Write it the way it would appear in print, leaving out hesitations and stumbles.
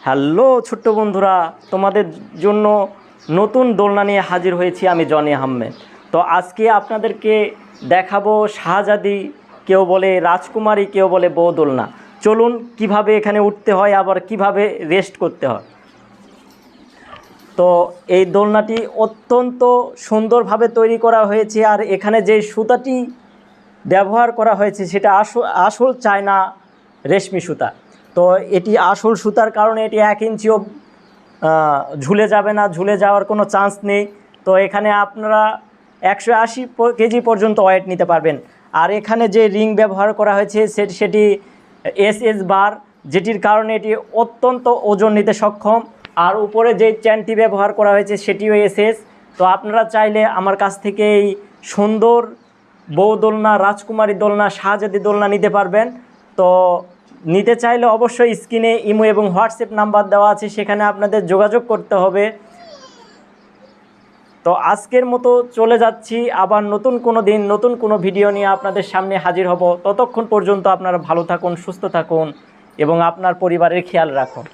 Hello ছোট্ট বন্ধুরা, তোমাদের জন্য নতুন দোলনা নিয়ে হাজির হয়েছি আমি জনি আহমেদ। তো আজকে আপনাদেরকে দেখাবো শাহজাদি, কেউ বলে রাজকুমারী, কেউ বলে বউ দোলনা। চলুন কিভাবে এখানে উঠতে হয়, আবার কিভাবে রেস্ট করতে হয়। তো এই দোলনাটি অত্যন্ত সুন্দরভাবে তৈরি করা হয়েছে, আর এখানে যে সুতাটি ব্যবহার করা হয়েছে সেটা আসল চায়না রেশমি সুতা। তো এটি আসল সুতার কারণে এটি 1 ইঞ্চিও ঝুলে যাবে না, ঝুলে যাওয়ার কোনো চান্স নেই। তো এখানে আপনারা 180 কেজি পর্যন্ত ওয়েট নিতে পারবেন। আর এখানে যে রিং ব্যবহার করা হয়েছে সেটি SS বার, যেটির কারণে এটি অত্যন্ত ওজন নিতে সক্ষম। আর উপরে যে চেনটি ব্যবহার করা হয়েছে সেটিও SS। তো আপনারা চাইলে আমার কাছ থেকে এই সুন্দর বউ দোলনা, রাজকুমারী দোলনা, শাহজাদি দোলনা নিতে পারবেন। তো নিতে চাইলে অবশ্যই স্ক্রিনে ইমো এবং হোয়াটসঅ্যাপ নাম্বার দেওয়া আছে, সেখানে আপনাদের যোগাযোগ করতে হবে। তো আজকের মতো চলে যাচ্ছি, আবার নতুন কোনো দিন নতুন কোনো ভিডিও নিয়ে আপনাদের সামনে হাজির হব। ততক্ষণ পর্যন্ত আপনারা ভালো থাকুন, সুস্থ থাকুন এবং আপনার পরিবারের খেয়াল রাখুন।